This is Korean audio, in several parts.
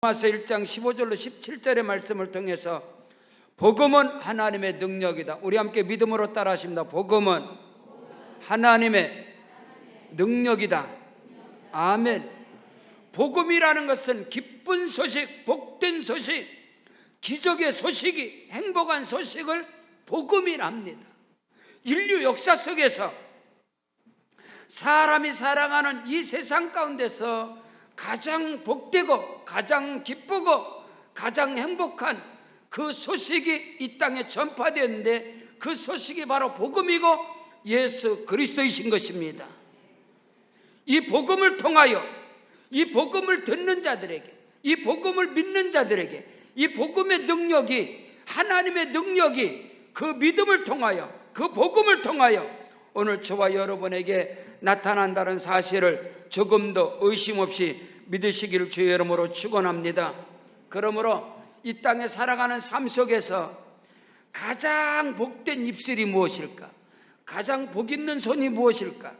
로마서 1장 15절로 17절의 말씀을 통해서 복음은 하나님의 능력이다. 우리 함께 믿음으로 따라하십니다. 복음은 하나님의 능력이다. 아멘. 복음이라는 것은 기쁜 소식, 복된 소식, 기적의 소식이, 행복한 소식을 복음이랍니다. 인류 역사 속에서 사람이 살아가는 이 세상 가운데서 가장 복되고 가장 기쁘고 가장 행복한 그 소식이 이 땅에 전파되었는데, 그 소식이 바로 복음이고 예수 그리스도이신 것입니다. 이 복음을 통하여, 이 복음을 듣는 자들에게, 이 복음을 믿는 자들에게 이 복음의 능력이, 하나님의 능력이 그 믿음을 통하여, 그 복음을 통하여 오늘 저와 여러분에게 나타난다는 사실을 조금도 의심 없이 믿으시기를 주의 이름으로 축원합니다. 그러므로 이 땅에 살아가는 삶 속에서 가장 복된 입술이 무엇일까? 가장 복 있는 손이 무엇일까?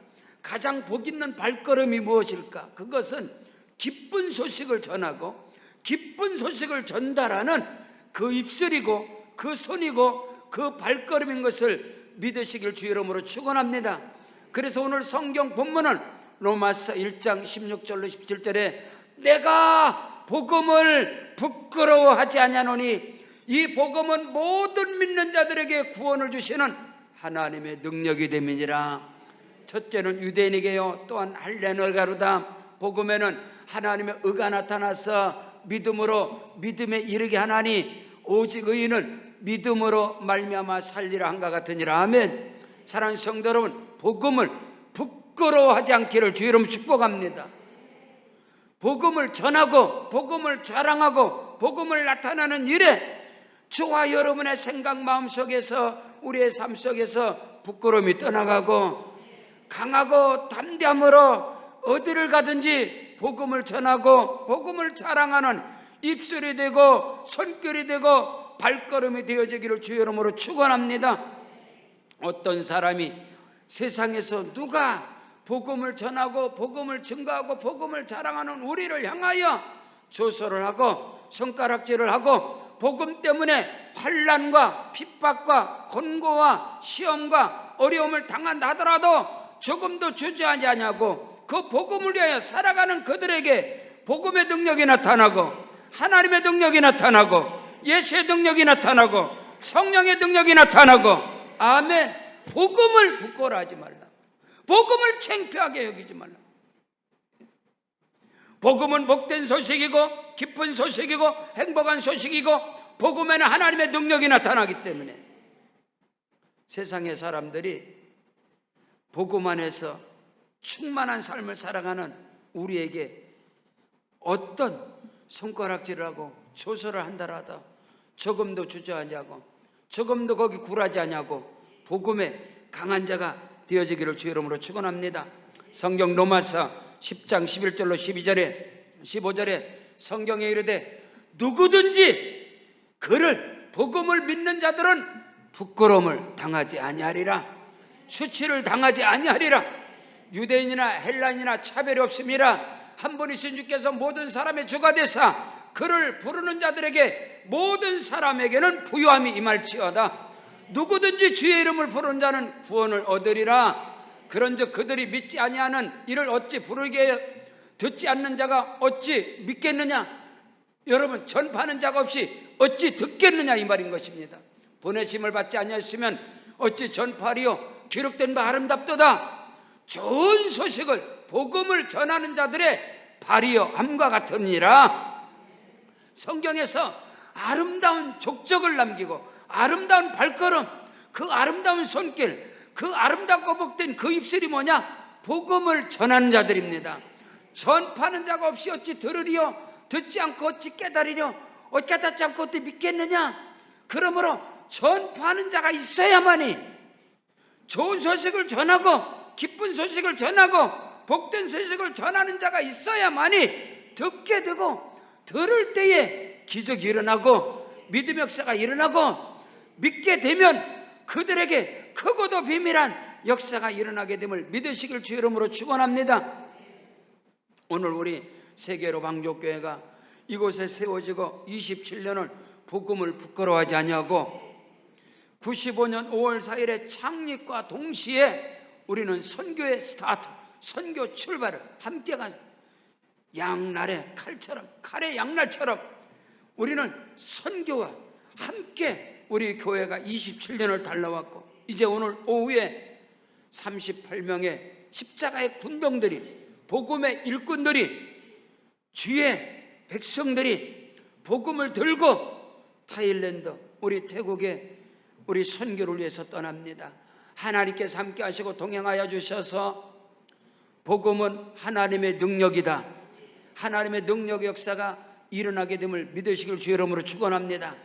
가장 복 있는 발걸음이 무엇일까? 그것은 기쁜 소식을 전하고 기쁜 소식을 전달하는 그 입술이고 그 손이고 그 발걸음인 것을 믿으시길 주의 이름으로 축원합니다. 그래서 오늘 성경 본문은 로마서 1장 16절로 17절에 내가 복음을 부끄러워하지 아니하노니 이 복음은 모든 믿는 자들에게 구원을 주시는 하나님의 능력이 됨이니라. 첫째는 유대인에게요, 또한 할례노가로다. 복음에는 하나님의 의가 나타나서 믿음으로 믿음에 이르게 하나니 오직 의인은 믿음으로 말미암아 살리라 한가 같으니라. 아멘. 사랑하는 성도 여러분, 복음을 부끄러워하지 않기를 주의 이름으로 축복합니다. 복음을 전하고 복음을 자랑하고 복음을 나타나는 일에 저와 여러분의 생각 마음속에서, 우리의 삶 속에서 부끄러움이 떠나가고 강하고 담대함으로 어디를 가든지 복음을 전하고 복음을 자랑하는 입술이 되고 손길이 되고 발걸음이 되어지기를 주의 이름으로 축원합니다. 어떤 사람이 세상에서 누가 복음을 전하고 복음을 증거하고 복음을 자랑하는 우리를 향하여 조소를 하고 손가락질을 하고 복음 때문에 환난과 핍박과 권고와 시험과 어려움을 당한다 하더라도 조금도 주저하지 아니하고 그 복음을 위하여 살아가는 그들에게 복음의 능력이 나타나고 하나님의 능력이 나타나고 예수의 능력이 나타나고 성령의 능력이 나타나고, 아멘. 복음을 부끄러워하지 말라. 복음을 창피하게 여기지 말라. 복음은 복된 소식이고 기쁜 소식이고 행복한 소식이고 복음에는 하나님의 능력이 나타나기 때문에 세상의 사람들이 복음 안에서 충만한 삶을 살아가는 우리에게 어떤 손가락질을 하고 조소를 한다라도 조금도 주저하지 않고 조금도 거기 굴하지 않냐고 복음의 강한 자가 되어지기를 주의 이름으로 축원합니다. 성경 로마서 10장 11절로 12절에 15절에 성경에 이르되 누구든지 그를 복음을 믿는 자들은 부끄러움을 당하지 아니하리라. 수치를 당하지 아니하리라. 유대인이나 헬라인이나 차별이 없음이라. 한 분이신 주께서 모든 사람의 주가 되사 그를 부르는 자들에게 모든 사람에게는 부요함이 임할지어다. 누구든지 주의 이름을 부르는 자는 구원을 얻으리라. 그런즉 그들이 믿지 아니하는 이를 어찌 부르게 듣지 않는 자가 어찌 믿겠느냐? 여러분, 전파하는 자가 없이 어찌 듣겠느냐 이 말인 것입니다. 보내심을 받지 아니하시면 어찌 전파하리요? 기록된 바 아름답도다. 좋은 소식을 복음을 전하는 자들의 발이여 함과 같으니라. 성경에서 아름다운 족적을 남기고 아름다운 발걸음, 그 아름다운 손길, 그 아름답고 복된 그 입술이 뭐냐? 복음을 전하는 자들입니다. 전파하는 자가 없이 어찌 들으리요? 듣지 않고 어찌 깨달으리요? 어찌 깨닫지 않고 어찌 믿겠느냐? 그러므로 전파하는 자가 있어야만이 좋은 소식을 전하고 기쁜 소식을 전하고 복된 소식을 전하는 자가 있어야만이 듣게 되고 들을 때에 기적이 일어나고 믿음의 역사가 일어나고 믿게 되면 그들에게 크고도 비밀한 역사가 일어나게 됨을 믿으시길 주의 이름으로 축원합니다. 오늘 우리 세계로 방족교회가 이곳에 세워지고 27년을 복음을 부끄러워하지 아니하고 95년 5월 4일의 창립과 동시에 우리는 선교의 스타트, 선교 출발을 함께 간 양날의 칼처럼, 칼의 양날처럼 우리는 선교와 함께 우리 교회가 27년을 달려왔고, 이제 오늘 오후에 38명의 십자가의 군병들이, 복음의 일꾼들이, 주의 백성들이 복음을 들고 타일랜드, 우리 태국의 우리 선교를 위해서 떠납니다. 하나님께서 함께 하시고 동행하여 주셔서 복음은 하나님의 능력이다, 하나님의 능력 역사가 일어나게 됨을 믿으시길 주의 이름으로 축원합니다.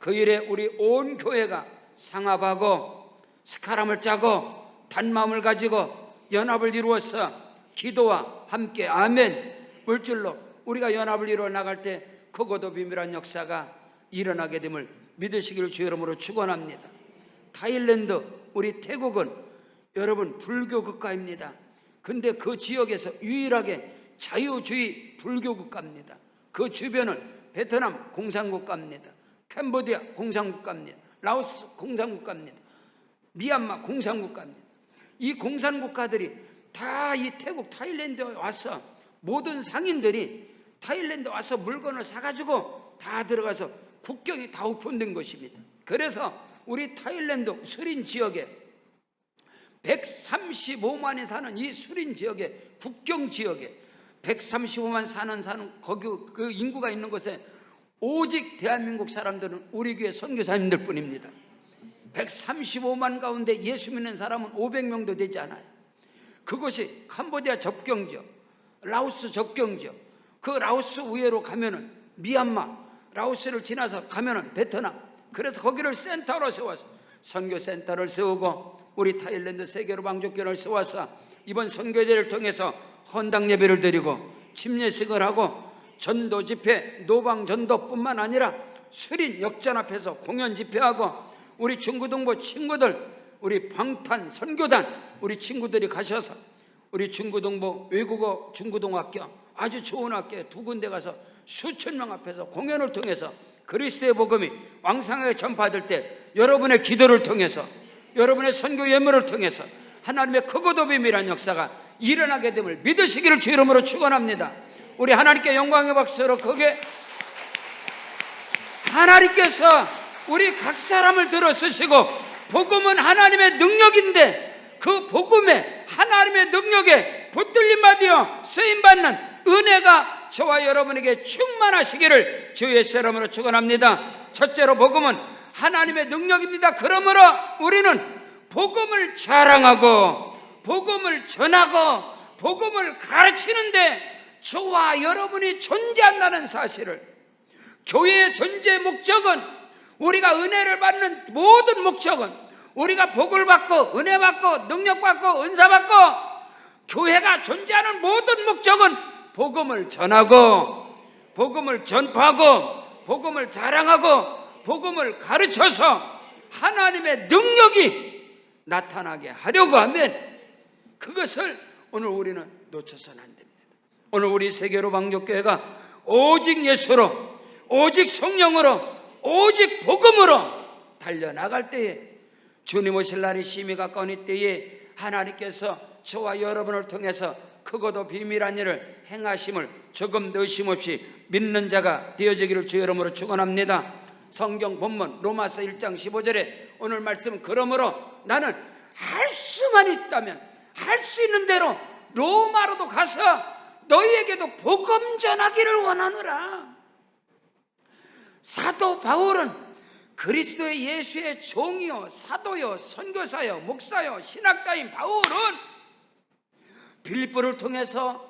그 일에 우리 온 교회가 상합하고 스카람을 짜고 단마음을 가지고 연합을 이루어서 기도와 함께 아멘 물질로 우리가 연합을 이루어 나갈 때 크고도 비밀한 역사가 일어나게 됨을 믿으시기를 주의 이름으로 축원합니다. 타일랜드, 우리 태국은 여러분 불교 국가입니다. 근데 그 지역에서 유일하게 자유주의 불교 국가입니다. 그 주변은 베트남 공산국가입니다. 캄보디아 공산국가입니다. 라오스 공산국가입니다. 미얀마 공산국가입니다. 이 공산국가들이 다 이 태국 타일랜드에 와서 모든 상인들이 타일랜드 와서 물건을 사가지고 다 들어가서 국경이 다 오픈된 것입니다. 그래서 우리 타일랜드 수린 지역에 135만이 사는 이 수린 지역에, 국경 지역에 135만 사는 거기 그 인구가 있는 곳에 오직 대한민국 사람들은 우리 교회 선교사님들 뿐입니다. 135만 가운데 예수 믿는 사람은 500명도 되지 않아요. 그것이 캄보디아 접경지역, 라오스 접경지역, 그 라오스 우회로 가면은 미얀마, 라오스를 지나서 가면은 베트남, 그래서 거기를 센터로 세워서 선교센터를 세우고 우리 타일랜드 세계로 방족교를 세워서 이번 선교제를 통해서 헌당 예배를 드리고 침례식을 하고 전도 집회, 노방 전도뿐만 아니라 수린 역전 앞에서 공연 집회하고 우리 중구동부 친구들, 우리 방탄 선교단 우리 친구들이 가셔서 우리 중구동부 외국어 중구동학교 아주 좋은 학교에 두 군데 가서 수천 명 앞에서 공연을 통해서 그리스도의 복음이 왕성하게 전파될 때 여러분의 기도를 통해서, 여러분의 선교 예물을 통해서 하나님의 크고도 비밀한 역사가 일어나게 됨을 믿으시기를 주 이름으로 축원합니다. 우리 하나님께 영광의 박수로 그게 하나님께서 우리 각 사람을 들어 쓰시고 복음은 하나님의 능력인데 그 복음에 하나님의 능력에 붙들림받아 쓰임받는 은혜가 저와 여러분에게 충만하시기를 주 예수 이름으로 축원합니다. 첫째로 복음은 하나님의 능력입니다. 그러므로 우리는 복음을 자랑하고 복음을 전하고 복음을 가르치는데 저와 여러분이 존재한다는 사실을, 교회의 존재 목적은, 우리가 은혜를 받는 모든 목적은, 우리가 복을 받고 은혜 받고 능력 받고 은사 받고 교회가 존재하는 모든 목적은 복음을 전하고 복음을 전파하고 복음을 자랑하고 복음을 가르쳐서 하나님의 능력이 나타나게 하려고 하면 그것을 오늘 우리는 놓쳐서는 안 됩니다. 오늘 우리 세계로 방족교회가 오직 예수로, 오직 성령으로, 오직 복음으로 달려나갈 때에 주님 오실 날이 심히 가까운 이때에 하나님께서 저와 여러분을 통해서 크고도 비밀한 일을 행하심을 조금 의심 없이 믿는 자가 되어지기를 주의 이름으로 축원합니다. 성경 본문 로마서 1장 15절에 오늘 말씀은 그러므로 나는 할 수만 있다면 할 수 있는 대로 로마로도 가서 너희에게도 복음 전하기를 원하노라. 사도 바울은 그리스도의 예수의 종이요 사도요 선교사요 목사요 신학자인 바울은 빌립보를 통해서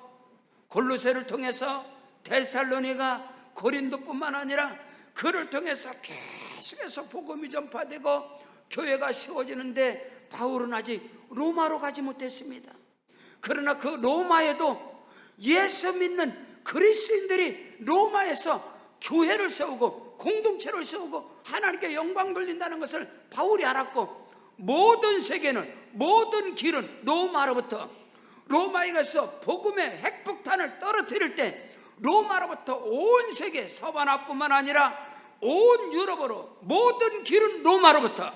골로새를 통해서 데살로니가 고린도뿐만 아니라 그를 통해서 계속해서 복음이 전파되고 교회가 세워지는데 바울은 아직 로마로 가지 못했습니다. 그러나 그 로마에도 예수 믿는 그리스도인들이 로마에서 교회를 세우고 공동체를 세우고 하나님께 영광 돌린다는 것을 바울이 알았고, 모든 세계는, 모든 길은 로마로부터, 로마에 가서 복음의 핵폭탄을 떨어뜨릴 때 로마로부터 온 세계 서바나뿐만 아니라 온 유럽으로 모든 길은 로마로부터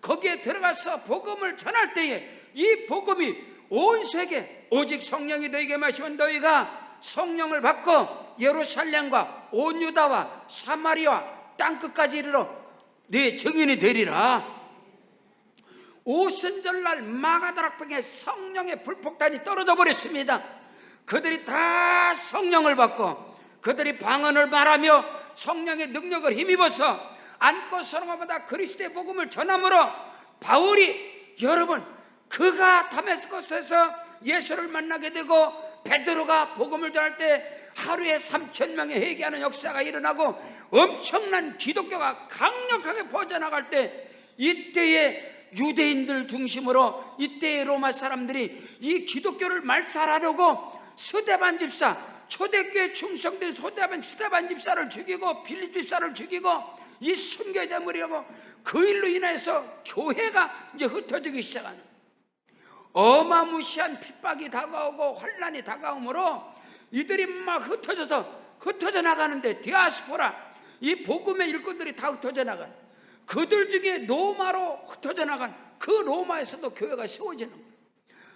거기에 들어가서 복음을 전할 때에 이 복음이 온 세계 오직 성령이 너에게 마시면 너희가 성령을 받고 예루살렘과 온 유다와 사마리아 땅끝까지 이르러 네 증인이 되리라. 오순절날 마가다락방에 성령의 불폭탄이 떨어져 버렸습니다. 그들이 다 성령을 받고 그들이 방언을 말하며 성령의 능력을 힘입어서 안고 서로마다 그리스도의 복음을 전함으로 바울이 여러분 그가 다메스코스에서 예수를 만나게 되고 베드로가 복음을 전할 때 하루에 3,000명이 회개하는 역사가 일어나고 엄청난 기독교가 강력하게 퍼져나갈 때 이때에 유대인들 중심으로 이때의 로마 사람들이 이 기독교를 말살하려고 스데반 집사, 초대교회 충성된 스데반 집사를 죽이고 빌립 집사를 죽이고 이 순교자물이라고 그 일로 인해서 교회가 이제 흩어지기 시작하는 어마무시한 핍박이 다가오고 환란이 다가오므로 이들이 막 흩어져 나가는데 디아스포라 이 복음의 일꾼들이 다 흩어져 나가는 그들 중에 로마로 흩어져 나간 그 로마에서도 교회가 세워지는 거예요.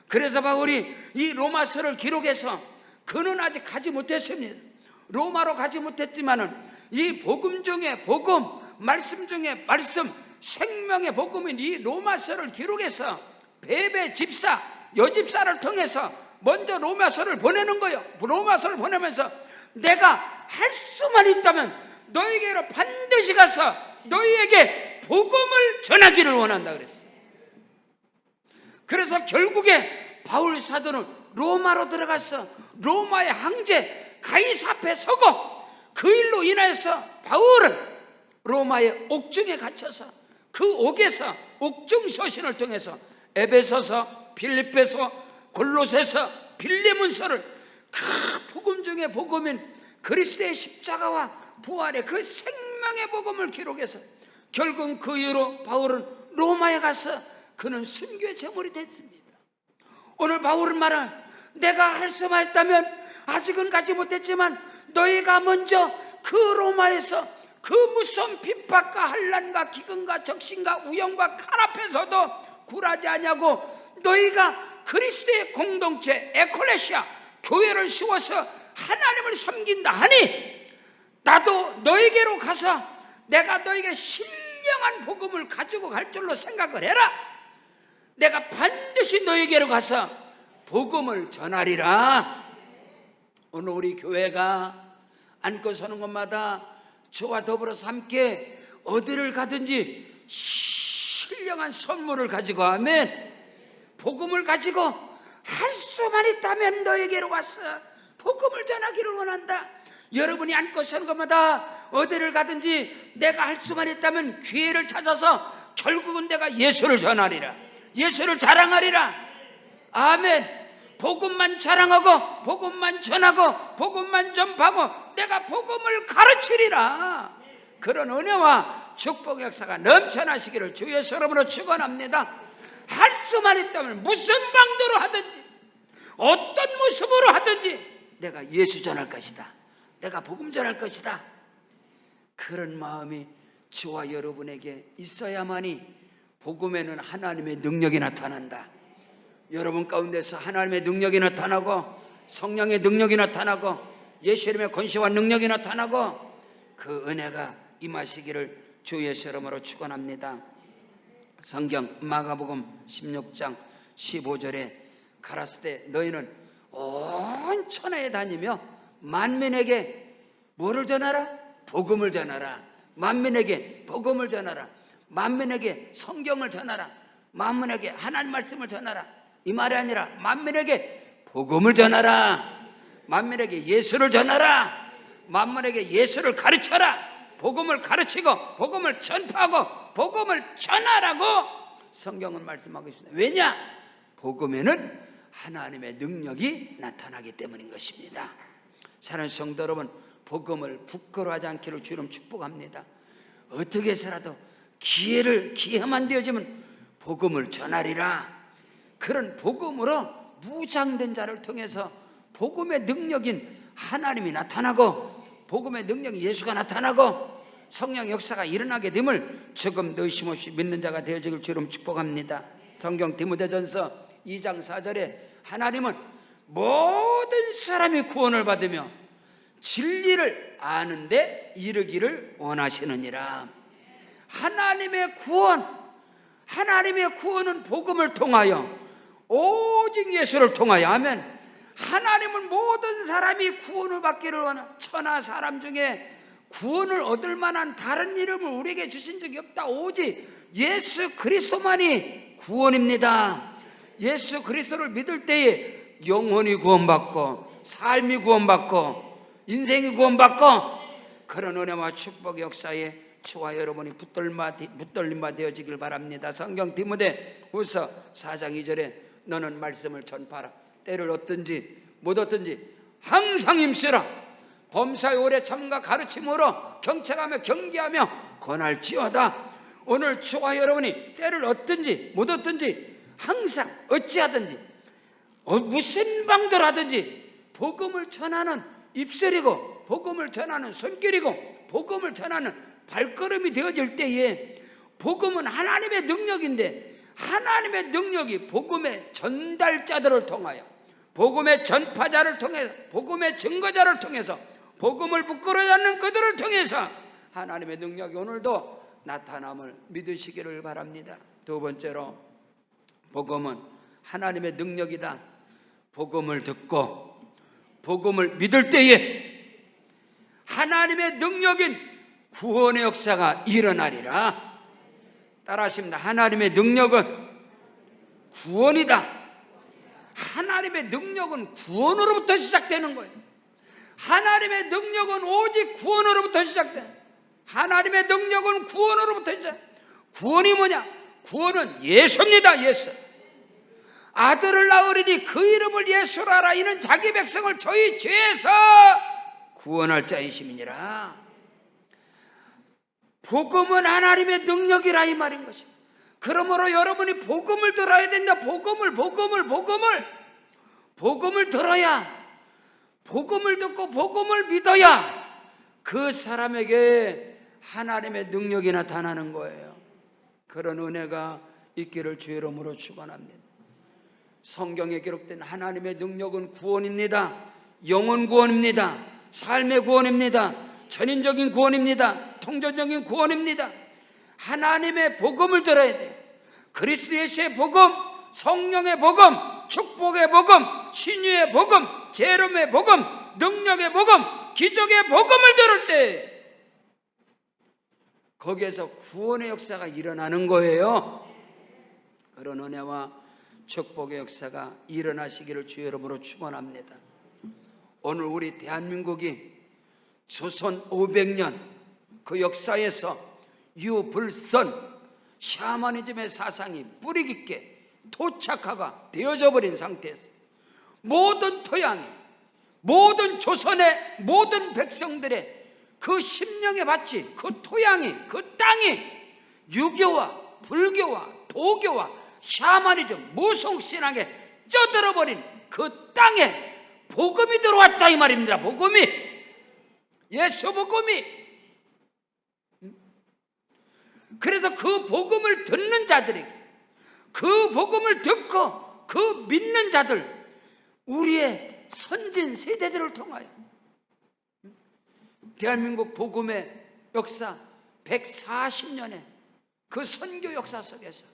그래서 바울이 이 로마서를 기록해서 그는 아직 가지 못했습니다. 로마로 가지 못했지만은 이 복음 중에 복음, 말씀 중에 말씀, 생명의 복음인 이 로마서를 기록해서 베베 집사, 여집사를 통해서 먼저 로마서를 보내는 거예요. 로마서를 보내면서 내가 할 수만 있다면 너에게로 반드시 가서 너희에게 복음을 전하기를 원한다 그랬어요. 그래서 결국에 바울 사도는 로마로 들어가서 로마의 황제 가이사 앞에 서고 그 일로 인하여서 바울은 로마의 옥중에 갇혀서 그 옥에서 옥중 서신을 통해서 에베소서, 빌립보서, 골로새서, 빌레몬서를 그 복음 중에 복음인 그리스도의 십자가와 부활의 그 생명의 복음을 기록해서 결국 그 이후로 바울은 로마에 가서 그는 순교의 제물이 됐습니다. 오늘 바울은 말한 내가 할 수만 있다면 아직은 가지 못했지만 너희가 먼저 그 로마에서 그 무서운 핍박과 환난과 기근과 적신과 우영과 칼 앞에서도 굴하지 아니하고 너희가 그리스도의 공동체 에클레시아 교회를 세워서 하나님을 섬긴다 하니 나도 너에게로 가서 내가 너에게 신령한 복음을 가지고 갈 줄로 생각을 해라. 내가 반드시 너에게로 가서 복음을 전하리라. 오늘 우리 교회가 앉고 서는 곳마다 저와 더불어서 함께 어디를 가든지 신령한 선물을 가지고 하면 복음을 가지고 할 수만 있다면 너에게로 가서 복음을 전하기를 원한다. 여러분이 앉고 서는 곳마다 어디를 가든지 내가 할 수만 있다면 기회를 찾아서 결국은 내가 예수를 전하리라. 예수를 자랑하리라. 아멘. 복음만 자랑하고 복음만 전하고 복음만 전파하고 내가 복음을 가르치리라. 그런 은혜와 축복의 역사가 넘쳐나시기를 주 예수 이름으로 축원합니다. 할 수만 있다면 무슨 방도로 하든지 어떤 모습으로 하든지 내가 예수 전할 것이다. 내가 복음 전할 것이다. 그런 마음이 저와 여러분에게 있어야만이 복음에는 하나님의 능력이 나타난다. 여러분 가운데서 하나님의 능력이 나타나고 성령의 능력이 나타나고 예수 이름의 권세와 능력이 나타나고 그 은혜가 임하시기를 주 예수 이름으로 축원합니다. 성경 마가복음 16장 15절에 가라사대 너희는 온 천하에 다니며 만민에게 뭐를 전하라? 복음을 전하라. 만민에게 복음을 전하라. 만민에게 성경을 전하라. 만민에게 하나님 말씀을 전하라. 이 말이 아니라 만민에게 복음을 전하라. 만민에게 예수를 전하라. 만민에게 예수를 가르쳐라. 복음을 가르치고 복음을 전파하고 복음을 전하라고 성경은 말씀하고 있습니다. 왜냐? 복음에는 하나님의 능력이 나타나기 때문인 것입니다. 사랑하는 성도 여러분, 복음을 부끄러워하지 않기를 주님 축복합니다. 어떻게 해서라도 기회만 되어지면 복음을 전하리라. 그런 복음으로 무장된 자를 통해서 복음의 능력인 하나님이 나타나고 복음의 능력이 예수가 나타나고 성령 역사가 일어나게 됨을 조금 더 의심 없이 믿는 자가 되어지길 주로 축복합니다. 성경 디모데전서 2장 4절에 하나님은 모든 사람이 구원을 받으며 진리를 아는데 이르기를 원하시느니라. 하나님의 구원은 복음을 통하여 오직 예수를 통하여 하면 하나님은 모든 사람이 구원을 받기를 원하는 천하 사람 중에 구원을 얻을 만한 다른 이름을 우리에게 주신 적이 없다. 오직 예수 그리스도만이 구원입니다. 예수 그리스도를 믿을 때에 영혼이 구원받고 삶이 구원받고 인생이 구원받고 그런 은혜와 축복의 역사에 저와 여러분이 붙들림바 되어지길 바랍니다. 성경 디모데후서 4장 2절에 너는 말씀을 전파하라. 때를 얻든지 못 얻든지 항상 힘쓰라. 범사에 오래 참과 가르침으로 경책하며 경계하며 권할지어다. 오늘 저와 여러분이 때를 얻든지 못 얻든지 항상 어찌하든지 무슨 방도를 하든지 복음을 전하는 입술이고 복음을 전하는 손길이고 복음을 전하는 발걸음이 되어질 때에 복음은 하나님의 능력인데 하나님의 능력이 복음의 전달자들을 통하여 복음의 전파자를 통해서 복음의 증거자를 통해서 복음을 부끄러워하지 않는 그들을 통해서 하나님의 능력이 오늘도 나타남을 믿으시기를 바랍니다. 두 번째로 복음은 하나님의 능력이다. 복음을 듣고 복음을 믿을 때에 하나님의 능력인 구원의 역사가 일어나리라. 따라하십니다. 하나님의 능력은 구원이다. 하나님의 능력은 구원으로부터 시작되는 거예요. 하나님의 능력은 오직 구원으로부터 시작돼. 하나님의 능력은 구원으로부터 시작. 구원이 뭐냐? 구원은 예수입니다. 예수. 아들을 낳으리니 그 이름을 예수라 하라. 이는 자기 백성을 저희 죄에서 구원할 자이심이니라. 복음은 하나님의 능력이라 이 말인 것입니다. 그러므로 여러분이 복음을 들어야 된다. 복음을 들어야, 복음을 듣고 복음을 믿어야 그 사람에게 하나님의 능력이 나타나는 거예요. 그런 은혜가 있기를 주의 이름으로 축원합니다. 성경에 기록된 하나님의 능력은 구원입니다. 영혼 구원입니다. 삶의 구원입니다. 전인적인 구원입니다. 통전적인 구원입니다. 하나님의 복음을 들어야 돼요. 그리스도 예수의 복음, 성령의 복음, 축복의 복음, 신유의 복음, 재림의 복음, 능력의 복음, 기적의 복음을 들을 때 거기에서 구원의 역사가 일어나는 거예요. 그런 은혜와 축복의 역사가 일어나시기를 주의 이름으로 축원합니다. 오늘 우리 대한민국이 조선 500년 그 역사에서 유불선 샤머니즘의 사상이 뿌리 깊게 토착화가 되어져 버린 상태에서 모든 토양이, 모든 조선의 모든 백성들의 그 심령의 밭이, 그 토양이, 그 땅이 유교와 불교와 도교와 샤머니즘, 무속신앙에 쪄들어버린 그 땅에 복음이 들어왔다 이 말입니다. 복음이, 예수 복음이. 그래서 그 복음을 듣는 자들에게, 그 복음을 듣고 그 믿는 자들, 우리의 선진 세대들을 통하여 대한민국 복음의 역사 140년의 그 선교 역사 속에서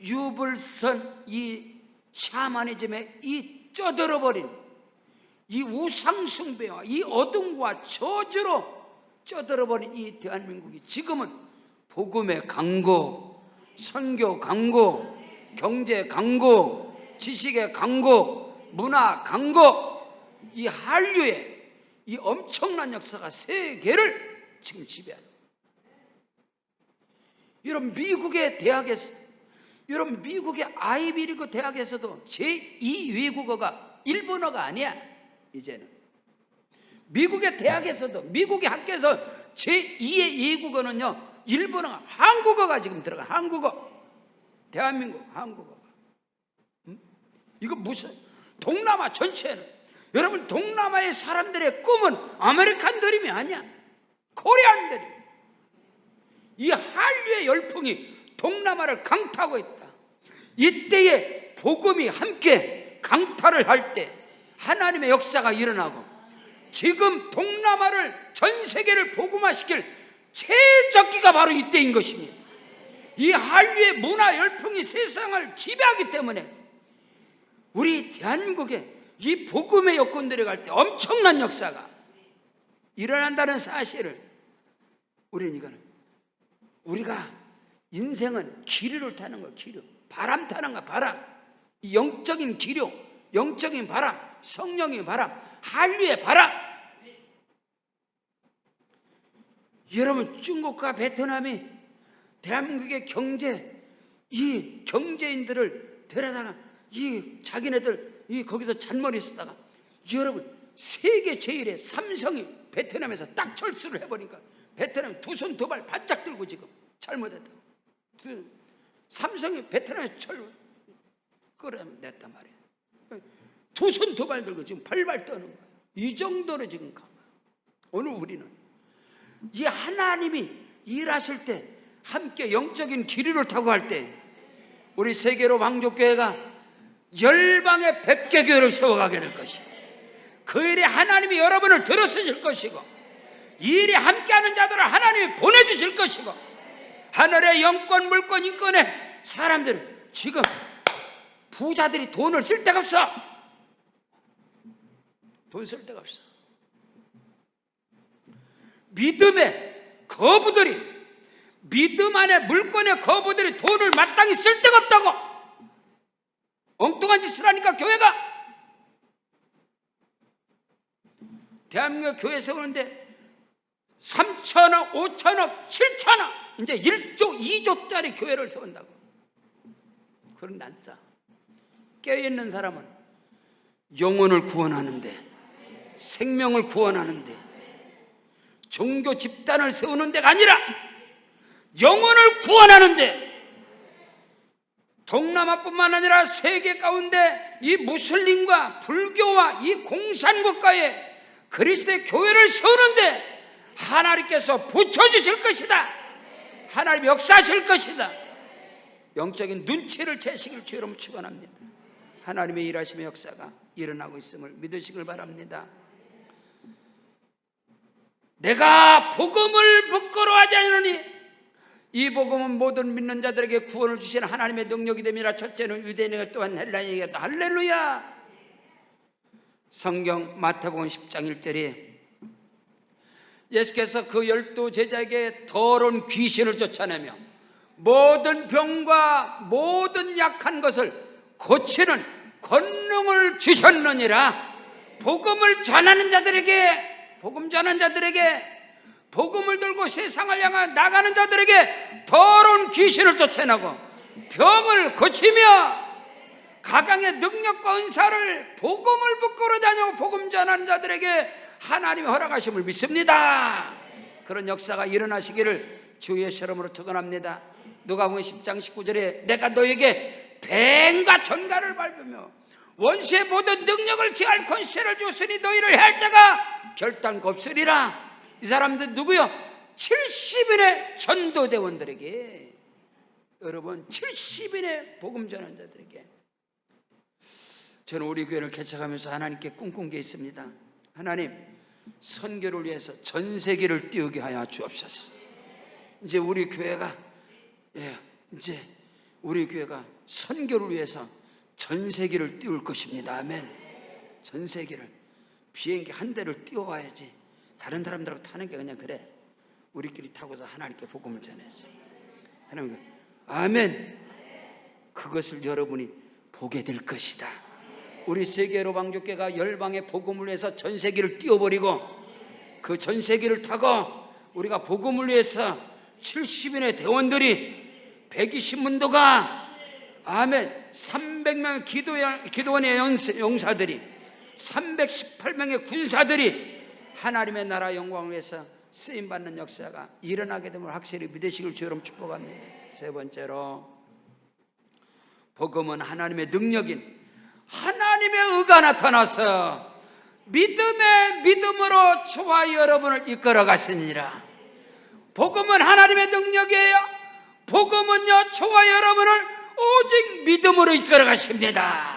유불선 이 샤머니즘에 이 쪄들어버린 이 우상숭배와 이 어둠과 저주로 쪄들어버린 이 대한민국이 지금은 복음의 강국, 선교 강국, 경제 강국, 지식의 강국, 문화 강국, 이 한류의 이 엄청난 역사가 세계를 지금 지배합니다. 여러분 미국의 대학에서, 여러분 미국의 아이비리그 대학에서도 제2 외국어가 일본어가 아니야. 이제는 미국의 대학에서도, 미국의 학교에서 제2의 외국어는요 일본어가, 한국어가 지금 들어가. 한국어. 대한민국 한국어가. 이거 무슨 동남아 전체는 여러분, 동남아의 사람들의 꿈은 아메리칸 드림이 아니야. 코리안 드림. 이 한류의 열풍이 동남아를 강타하고 있다. 이때에 복음이 함께 강타를 할 때 하나님의 역사가 일어나고, 지금 동남아를, 전 세계를 복음화시킬 최적기가 바로 이때인 것입니다. 이 한류의 문화 열풍이 세상을 지배하기 때문에 우리 대한민국에 이 복음의 여건 들어갈 때 엄청난 역사가 일어난다는 사실을 우리가 인생은 기류를 타는 거야. 기류, 바람 타는 거야. 바람, 영적인 기류, 영적인 바람, 성령의 바람, 한류의 바람. 여러분, 중국과 베트남이 대한민국의 이 경제인들을 데려다가 자기네들 거기서 잔머리 쓰다가, 여러분, 세계 제일의 삼성이 베트남에서 딱 철수를 해버리니까 베트남이 두 손 두 발 바짝 들고 지금 잘못했다고. 삼성이 베트남에서 끌어냈단 말이에요. 두 손 두 발 들고 지금 발발 떠는 거예요. 이 정도로 지금 가. 오늘 우리는 이 하나님이 일하실 때, 함께 영적인 기류를 타고 할 때, 우리 세계로 왕족교회가 열방의 100개 교회를 세워가게 될 것이고, 그 일에 하나님이 여러분을 들어서실 것이고, 이 일에 함께하는 자들을 하나님이 보내주실 것이고, 하늘의 영권, 물권, 인권에 사람들은 지금 부자들이 돈을 쓸 데가 없어. 돈 쓸 데가 없어. 믿음의 거부들이, 믿음 안에 물권의 거부들이 돈을 마땅히 쓸 데가 없다고. 엉뚱한 짓을 하니까 교회가, 대한민국 교회 세우는데 3천억, 5천억, 7천억, 이제 1조, 2조짜리 교회를 세운다고. 그런 난다. 깨어있는 사람은 영혼을 구원하는데, 생명을 구원하는데, 종교 집단을 세우는 데가 아니라 영혼을 구원하는데, 동남아뿐만 아니라 세계 가운데 이 무슬림과 불교와 이 공산국가에 그리스도의 교회를 세우는데 하나님께서 붙여주실 것이다. 하나님이 역사하실 것이다. 영적인 눈치를 채시길 주 이름으로 축원합니다. 하나님의 일하심의 역사가 일어나고 있음을 믿으시길 바랍니다. 내가 복음을 부끄러워하지 않으니 이 복음은 모든 믿는 자들에게 구원을 주시는 하나님의 능력이 됨이라. 첫째는 유대인에게, 또한 헬라인에게. 할렐루야. 성경 마태복음 10장 1절에 예수께서 그 12 제자에게 더러운 귀신을 쫓아내며 모든 병과 모든 약한 것을 고치는 권능을 주셨느니라. 복음을 전하는 자들에게, 복음을 들고 세상을 향해 나가는 자들에게 더러운 귀신을 쫓아내고 병을 고치며 가강의 능력과 은사를, 복음을 부끄러워하지 않고 복음 전하는 자들에게 하나님의 허락하심을 믿습니다. 그런 역사가 일어나시기를 주의 이름으로 축원합니다. 누가복음 10장 19절에 내가 너에게 뱀과 전갈을 밟으며 원수의 모든 능력을 취할 권세를 주었으니 너희를 해할 자가 결단코 없으리라. 이 사람들 누구요? 70인의 전도대원들에게, 여러분 70인의 복음 전하는 자들에게. 저는 우리 교회를 개척하면서 하나님께 꿈꾼 게 있습니다. 하나님, 선교를 위해서 전 세계를 띄우게 하여 주옵소서. 이제 우리 교회가 선교를 위해서 전 세계를 띄울 것입니다. 아멘. 전 세계를, 비행기 한 대를 띄워와야지. 다른 사람들하고 타는 게 그냥 그래. 우리끼리 타고서 하나님께 복음을 전해야지. 하나님, 아멘. 그것을 여러분이 보게 될 것이다. 우리 세계로 왕족교회가 열방의 복음을 위해서 전 세계를 띄워버리고 그 전 세계를 타고 우리가 복음을 위해서 70인의 대원들이, 120문도가, 아멘, 300명의 기도원의 용사들이, 318명의 군사들이 하나님의 나라 영광을 위해서 쓰임받는 역사가 일어나게 됨을 확실히 믿으시길 주 여러분 축복합니다. 세 번째로, 복음은 하나님의 능력인 하나님의 의가 나타나서 믿음의 믿음으로 저와 여러분을 이끌어 가시니라. 복음은 하나님의 능력이에요. 복음은요, 저와 여러분을 오직 믿음으로 이끌어 가십니다.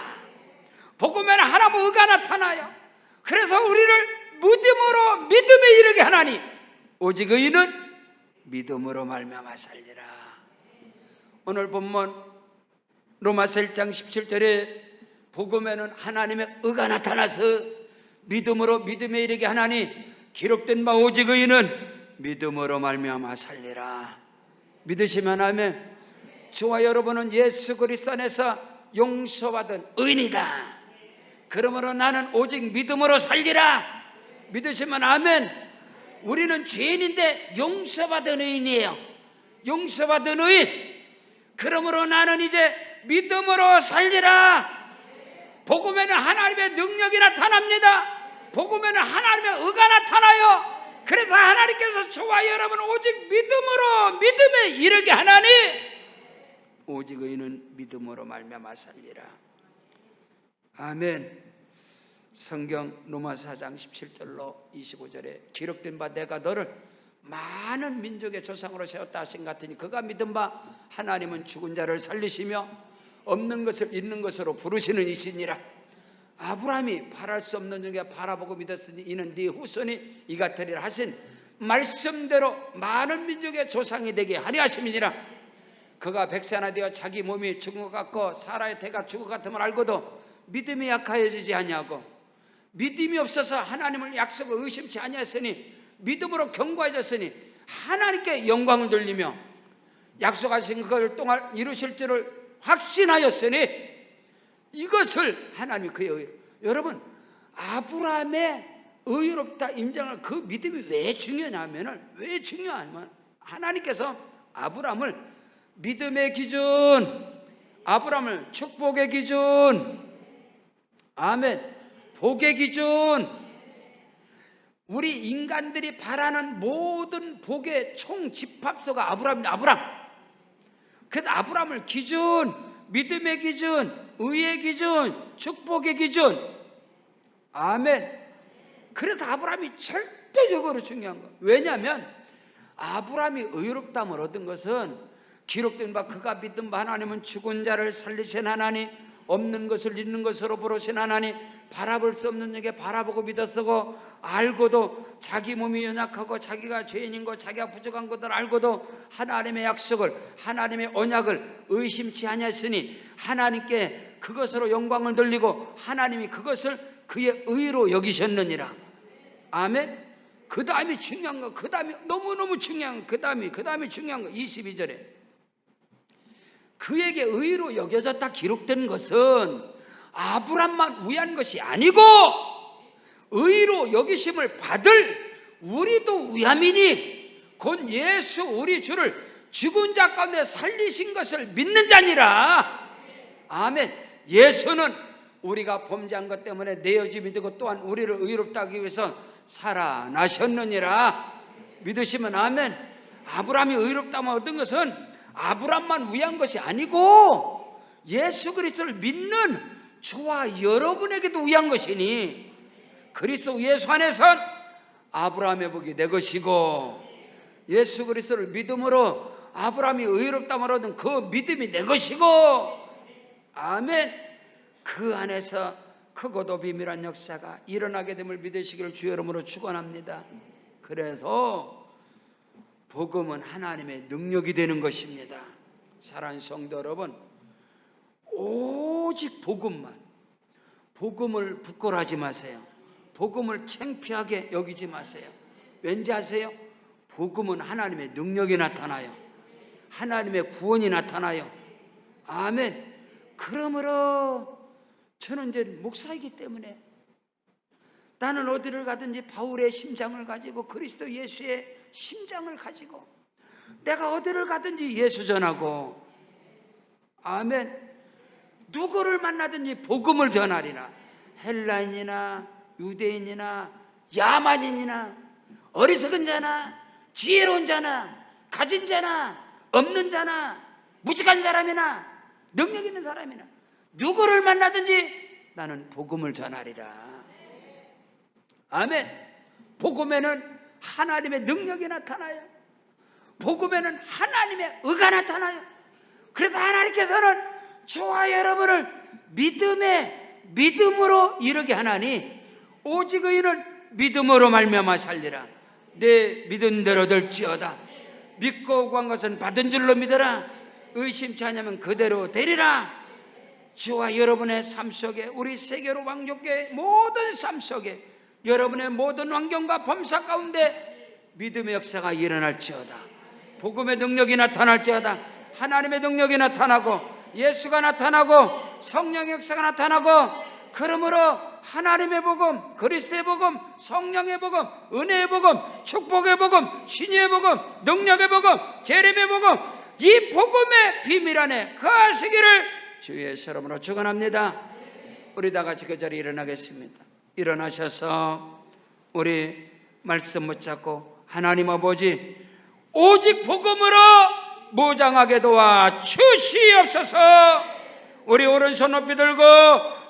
복음에는 하나님의 의가 나타나요. 그래서 우리를 믿음에 이르게 하나니 오직 의인은 믿음으로 말미암아 살리라. 오늘 본문 로마서 1장 17절에 복음에는 하나님의 의가 나타나서 믿음에 이르게 하나니 기록된 바 오직 의인은 믿음으로 말미암아 살리라. 믿으시면 아멘. 저와 여러분은 예수 그리스도 안에서 용서받은 의인이다. 그러므로 나는 오직 믿음으로 살리라. 믿으시면 아멘. 우리는 죄인인데 용서받은 의인이에요. 용서받은 의인. 그러므로 나는 이제 믿음으로 살리라. 복음에는 하나님의 능력이 나타납니다. 복음에는 하나님의 의가 나타나요. 그래서 하나님께서 저와 여러분 오직 믿음에 이르게 하나니 오직 의인은 믿음으로 말미암아 살리라. 아멘. 성경 로마서 4장 17절로 25절에 기록된 바 내가 너를 많은 민족의 조상으로 세웠다 하신 것 같으니 그가 믿은 바 하나님은 죽은 자를 살리시며 없는 것을 있는 것으로 부르시는 이시니라. 아브라함이 바랄 수 없는 중에 바라보고 믿었으니 이는 네 후손이 이 같으리라 하신 말씀대로 많은 민족의 조상이 되게 하리 하심이니라. 그가 백세나 되어 자기 몸이 죽은 것 같고 사라의 태가 죽은 것 같음을 알고도 믿음이 약하여지지 아니하고 믿음이 없어서 하나님을 약속을 의심치 아니하였으니 믿음으로 견고해졌으니 하나님께 영광을 돌리며 약속하신 그걸 동안 이루실 줄을 확신하였으니 이것을 하나님이 그의 의로. 여러분 아브라함의 의롭다 인정할 그 믿음이 왜 중요하냐면 하나님께서 아브라함을 믿음의 기준, 아브라함을 축복의 기준, 아멘, 복의 기준, 우리 인간들이 바라는 모든 복의 총 집합소가 아브라함입니다. 아브라함. 그래서 아브라함을 기준, 믿음의 기준, 의의 기준, 축복의 기준, 아멘. 그래서 아브라함이 절대적으로 중요한 거예요. 왜냐하면 아브라함이 의롭다함을 얻은 것은 기록된 바 그가 믿은 바 하나님은 죽은 자를 살리신 하나님, 없는 것을 있는 것으로 부르신 하나님, 바라볼 수 없는 자에게 바라보고 믿었고 알고도 자기 몸이 연약하고 자기가 죄인인 것, 자기가 부족한 것을 알고도 하나님의 약속을, 하나님의 언약을 의심치 아니하였으니 하나님께 그것으로 영광을 돌리고 하나님이 그것을 그의 의로 여기셨느니라. 아멘. 그 다음이 중요한 거, 그 다음이 너무너무 중요한 거, 그 다음이 중요한 거. 22절에 그에게 의로 여겨졌다 기록된 것은 아브람만 위한 것이 아니고 의로 여기심을 받을 우리도 위함이니 곧 예수 우리 주를 죽은 자 가운데 살리신 것을 믿는 자니라. 아멘. 예수는 우리가 범죄한 것 때문에 내어짐이 되고 또한 우리를 의롭다 하기 위해서 살아나셨느니라. 믿으시면 아멘. 아브라함이 의롭다만 얻은 것은 아브라함만 위한 것이 아니고 예수 그리스도를 믿는 저와 여러분에게도 위한 것이니 그리스도 예수 안에선 아브라함의 복이 내 것이고 예수 그리스도를 믿음으로 아브라함이 의롭다만 얻은 그 믿음이 내 것이고 아멘. 그 안에서 크고도 비밀한 역사가 일어나게 됨을 믿으시기를 주의 이름으로 축원합니다. 그래서 복음은 하나님의 능력이 되는 것입니다. 사랑하는 성도 여러분, 오직 복음을 부끄러워하지 마세요. 복음을 창피하게 여기지 마세요. 왠지 아세요? 복음은 하나님의 능력이 나타나요. 하나님의 구원이 나타나요. 아멘. 그러므로 저는 이제 목사이기 때문에 나는 어디를 가든지 바울의 심장을 가지고 그리스도 예수의 심장을 가지고 내가 어디를 가든지 예수 전하고 아멘. 누구를 만나든지 복음을 전하리라. 헬라인이나 유대인이나 야만인이나 어리석은 자나 지혜로운 자나 가진 자나 없는 자나 무식한 사람이나 능력 있는 사람이나 누구를 만나든지 나는 복음을 전하리라. 아멘. 복음에는 하나님의 능력이 나타나요. 복음에는 하나님의 의가 나타나요. 그래서 하나님께서는 저와 여러분을 믿음으로 이르게 하나니 오직 의인은 믿음으로 말미암아 살리라. 내 믿은 대로 될지어다. 믿고 구한 것은 받은 줄로 믿어라. 의심치 않으면 그대로 되리라. 저와 여러분의 삶 속에, 우리 세계로 왕족교회 모든 삶 속에, 여러분의 모든 환경과 범사 가운데 믿음의 역사가 일어날지어다. 복음의 능력이 나타날지어다. 하나님의 능력이 나타나고 예수가 나타나고 성령의 역사가 나타나고, 그러므로 하나님의 복음, 그리스도의 복음, 성령의 복음, 은혜의 복음, 축복의 복음, 신의의 복음, 능력의 복음, 재림의 복음, 이 복음의 비밀 안에 거하시기를 주의 이름으로 축원합니다. 우리 다 같이 그 자리에 일어나겠습니다. 일어나셔서 우리 말씀 붙잡고 하나님 아버지 오직 복음으로 무장하게 도와 주시옵소서. 우리 오른손 높이 들고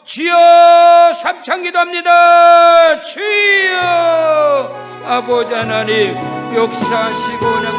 주여 삼창 기도합니다. 주여. 아버지 하나님 역사하시고 운행하여